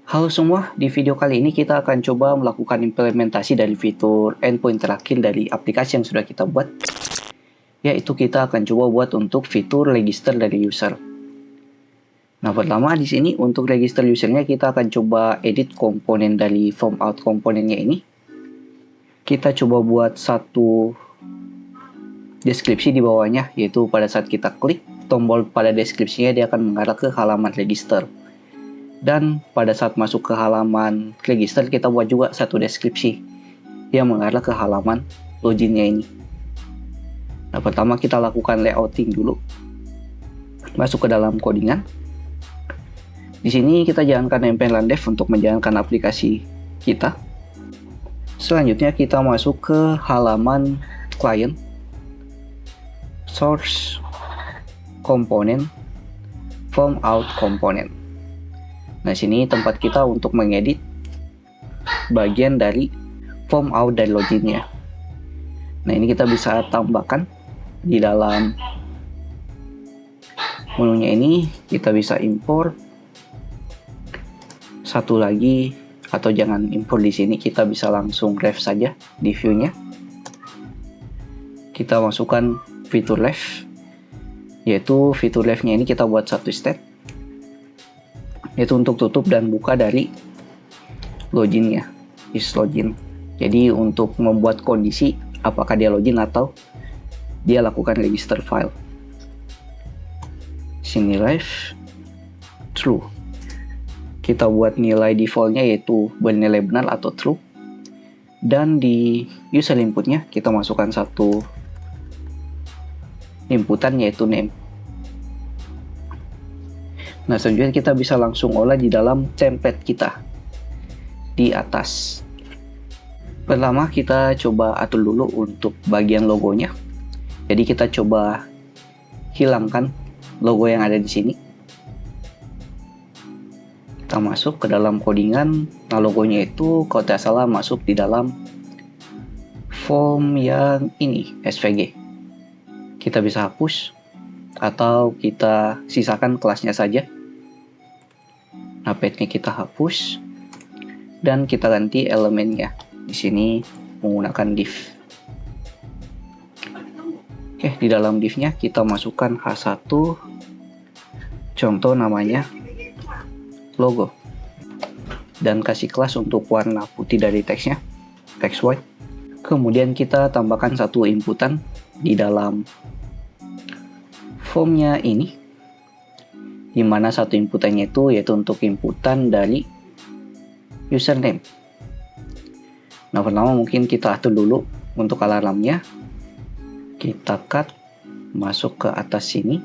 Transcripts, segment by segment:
Halo semua, di video kali ini kita akan coba melakukan implementasi dari fitur endpoint terakhir dari aplikasi yang sudah kita buat, yaitu kita akan coba buat untuk fitur register dari user. Nah, pertama di sini untuk register usernya kita akan coba edit komponen dari form out komponennya ini. Kita coba buat satu deskripsi di bawahnya, yaitu pada saat kita klik tombol pada deskripsinya dia akan mengarah ke halaman register. Dan pada saat masuk ke halaman register kita buat juga satu deskripsi yang mengarah ke halaman loginnya ini. Nah, pertama kita lakukan layouting dulu. Masuk ke dalam codingan. Di sini kita jalankan nempel dev untuk menjalankan aplikasi kita. Selanjutnya kita masuk ke halaman client, source komponen, form out komponen. Nah, sini tempat kita untuk mengedit bagian dari form out dari loginnya. Nah, ini kita bisa tambahkan di dalam menunya ini. Kita bisa import satu lagi, atau jangan import di sini, kita bisa langsung ref saja di view-nya. Kita masukkan fitur ref, yaitu fitur ref-nya ini kita buat satu step, yaitu untuk tutup dan buka dari loginnya, is login. Jadi untuk membuat kondisi apakah dia login atau dia lakukan register file. Sini ref true. Kita buat nilai defaultnya yaitu bernilai benar atau true. Dan di user inputnya kita masukkan satu inputan yaitu name. Nah, selanjutnya kita bisa langsung olah di dalam template kita di atas. Pertama kita coba atur dulu untuk bagian logonya. Jadi kita coba hilangkan logo yang ada di sini. Kita masuk ke dalam codingan. Nah, logonya itu kalau tidak salah masuk di dalam form yang ini, SVG. Kita bisa hapus atau kita sisakan kelasnya saja. Nah, path-nya kita hapus dan kita ganti elemennya. Di sini menggunakan div. Oke, di dalam div-nya kita masukkan H1, contoh namanya logo, dan kasih kelas untuk warna putih dari teksnya, text white. Kemudian kita tambahkan satu inputan di dalam formnya ini, di mana satu inputannya itu yaitu untuk inputan dari username. Nah, pertama mungkin kita atur dulu untuk alarmnya. Kita cut masuk ke atas sini.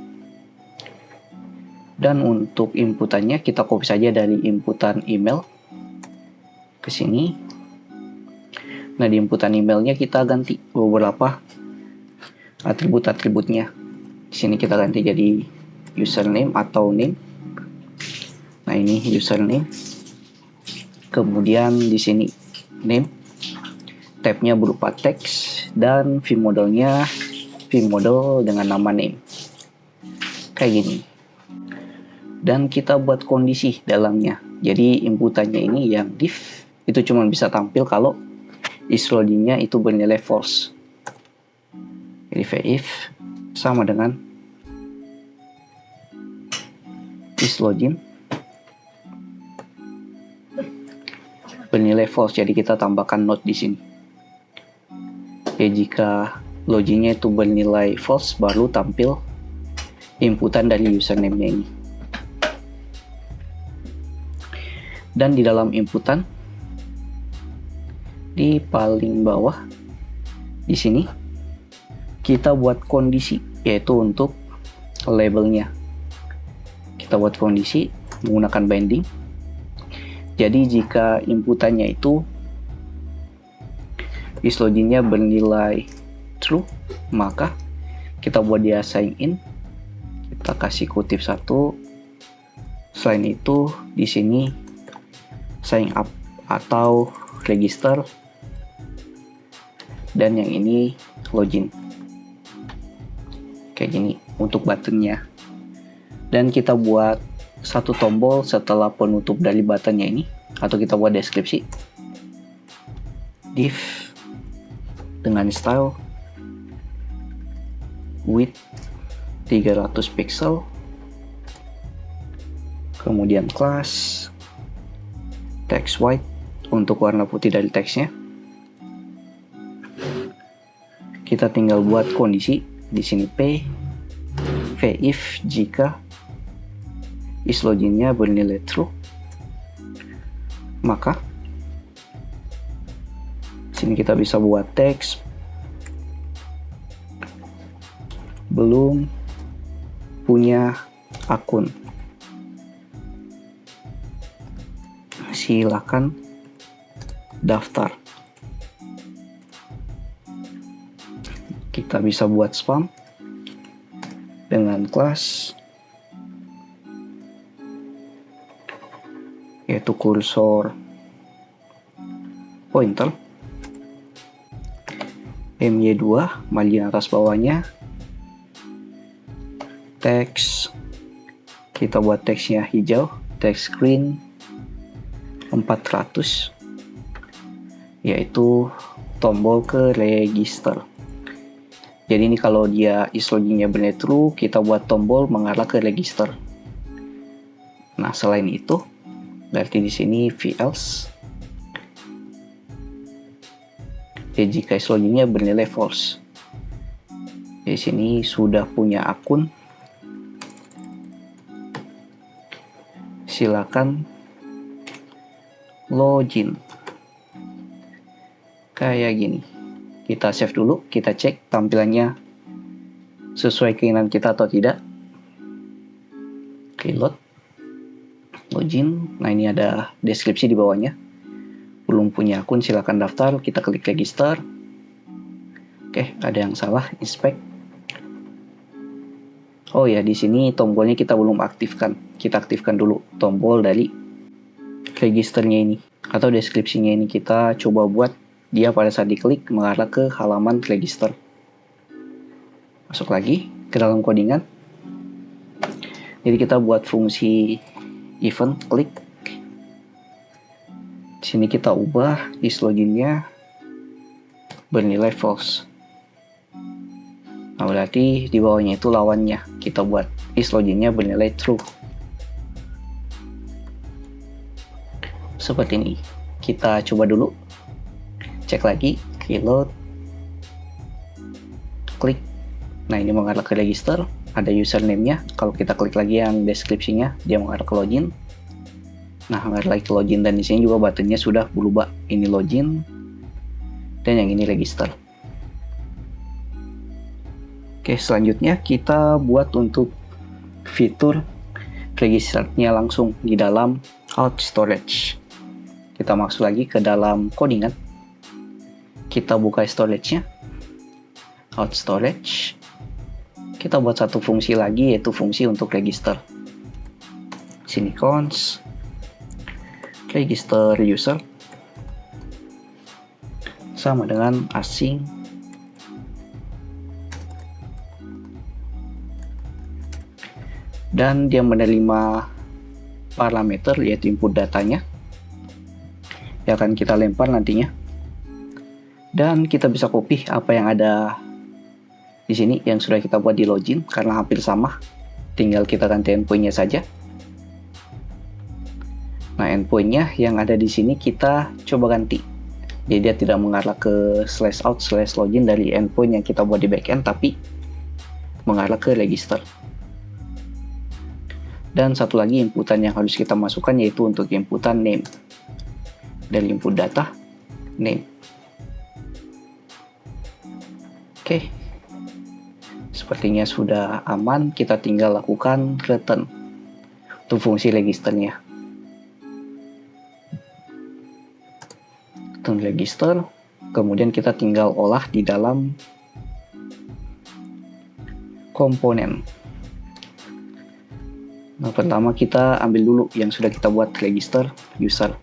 Dan untuk inputannya kita copy saja dari inputan email ke sini. Nah, di inputan emailnya kita ganti beberapa atribut-atributnya. Di sini kita ganti jadi username atau name. Nah, ini username. Kemudian di sini name. Tabnya berupa teks dan view modelnya view model dengan nama name. Kayak gini. Dan kita buat kondisi dalamnya. Jadi inputannya ini yang div itu cuma bisa tampil kalau is login-nya itu bernilai false. Jadi if sama dengan is login bernilai false. Jadi kita tambahkan note di sini. Ya, jika loginnya itu bernilai false baru tampil inputan dari username-nya ini. Dan di dalam inputan di paling bawah di sini kita buat kondisi, yaitu untuk labelnya. Kita buat kondisi menggunakan binding. Jadi jika inputannya itu is loginnya bernilai true, maka kita buat dia sign in. Kita kasih kutip satu. Selain itu di sini sign up atau register, dan yang ini login. Kayak gini untuk buttonnya. Dan kita buat satu tombol setelah penutup dari buttonnya ini, atau kita buat deskripsi div dengan style width 300 pixel, kemudian class text white untuk warna putih dari teksnya. Kita tinggal buat kondisi di sini if jika isLoginnya bernilai true, maka sini kita bisa buat teks belum punya akun, silakan daftar. Kita bisa buat spam dengan kelas yaitu kursor pointer my2 margin atas bawahnya, teks kita buat teksnya hijau, text screen 400 yaitu tombol ke register. Jadi ini kalau dia isLoginnya bernilai true, kita buat tombol mengarah ke register. Nah, selain itu, berarti di sini else. Ya, jika isLoginnya bernilai false. Di sini sudah punya akun, silakan login. Kayak gini. Kita save dulu, kita cek tampilannya sesuai keinginan kita atau tidak. Reload, login. Nah, ini ada deskripsi di bawahnya. Belum punya akun, silakan daftar. Kita klik register. Oke, ada yang salah. Inspect. Oh ya, di sini tombolnya kita belum aktifkan. Kita aktifkan dulu tombol dari registernya ini atau deskripsinya ini. Kita coba buat dia pada saat diklik mengarah ke halaman register. Masuk lagi ke dalam codingan. Jadi kita buat fungsi event klik. Di sini kita ubah isLoginnya bernilai false. Nah, berarti di bawahnya itu lawannya. Kita buat isLoginnya bernilai true. Seperti ini. Kita coba dulu. Cek lagi, reload, klik. Nah, ini mengarah ke register, ada username-nya. Kalau kita klik lagi yang deskripsinya, dia mengarah ke login. Nah, mengarah lagi ke login, dan di sini juga buttonnya sudah berubah. Ini login, dan yang ini register. Oke, selanjutnya kita buat untuk fitur registernya langsung di dalam out storage. Kita masuk lagi ke dalam codingan. Kita buka storage-nya, out storage. Kita buat satu fungsi lagi, yaitu fungsi untuk register. Sini cons register user sama dengan asing dan dia menerima parameter yaitu input datanya yang akan kita lempar nantinya. Dan kita bisa copy apa yang ada di sini yang sudah kita buat di login karena hampir sama. Tinggal kita ganti endpoint-nya saja. Nah, endpoint-nya yang ada di sini kita coba ganti. Jadi dia tidak mengarah ke /out/login dari endpoint yang kita buat di backend, tapi mengarah ke register. Dan satu lagi inputan yang harus kita masukkan yaitu untuk inputan name. Dari input data, name. Oke, sepertinya sudah aman. Kita tinggal lakukan return untuk fungsi registernya. Return register, kemudian kita tinggal olah di dalam komponen. Nah, pertama kita ambil dulu yang sudah kita buat register user.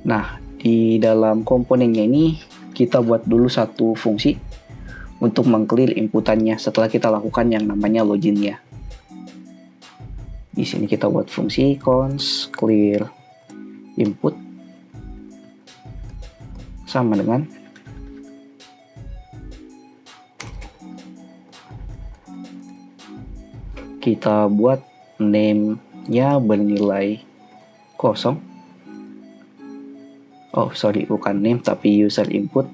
Nah, di dalam komponennya ini kita buat dulu satu fungsi untuk mengclear inputannya setelah kita lakukan yang namanya loginnya. Di sini kita buat fungsi const clear input sama dengan kita buat name-nya bernilai kosong. Oh sorry, bukan name tapi user input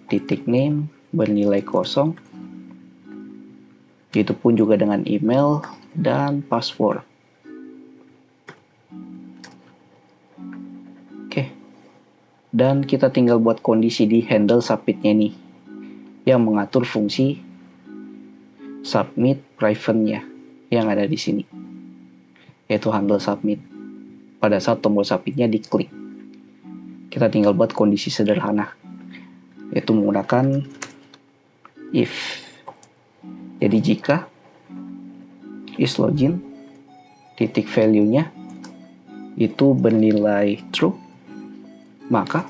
titik name bernilai kosong. Itu pun juga dengan email dan password. Oke. Dan kita tinggal buat kondisi di handle submit-nya nih, yang mengatur fungsi submit private-nya yang ada di sini, yaitu handle submit. Pada saat tombol submit-nya diklik, kita tinggal buat kondisi sederhana, yaitu menggunakan if. Jadi jika is login titik value-nya itu bernilai true, maka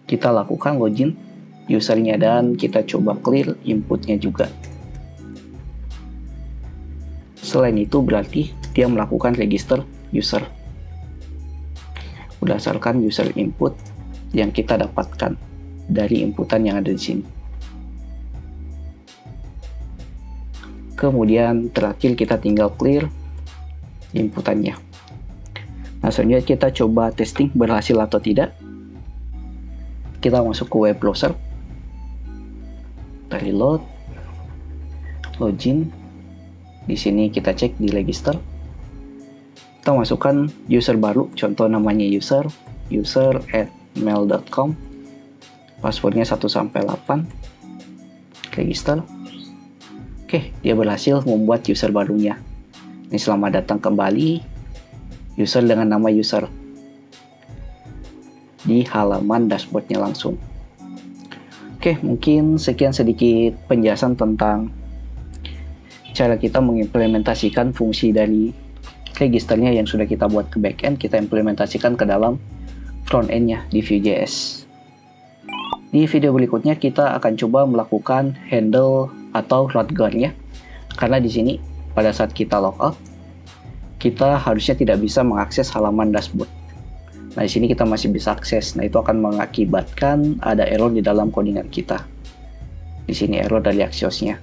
kita lakukan login usernya dan kita coba clear inputnya juga. Selain itu berarti dia melakukan register user berdasarkan user input yang kita dapatkan dari inputan yang ada di sini. Kemudian terakhir kita tinggal clear inputannya. Nah, selanjutnya kita coba testing berhasil atau tidak. Kita masuk ke web browser, dari load, login. Di sini kita cek di register. Kita masukkan user baru, contoh namanya user@mail.com. Passwordnya 1-8. Register. Oke, dia berhasil membuat user barunya. Ini selamat datang kembali user dengan nama user di halaman dashboardnya langsung. Oke, mungkin sekian sedikit penjelasan tentang cara kita mengimplementasikan fungsi dari registernya yang sudah kita buat ke backend, kita implementasikan ke dalam frontend-nya di Vue.js. Di video berikutnya kita akan coba melakukan handle atau route guard-nya, karena di sini pada saat kita logout kita harusnya tidak bisa mengakses halaman dashboard. Nah, di sini kita masih bisa akses. Nah, itu akan mengakibatkan ada error di dalam codingan kita. Di sini error dari Axios-nya.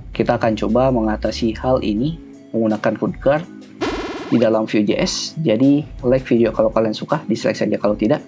Kita akan coba mengatasi hal ini menggunakan route guard di dalam Vue.js. Jadi like video kalau kalian suka, dislike saja kalau tidak.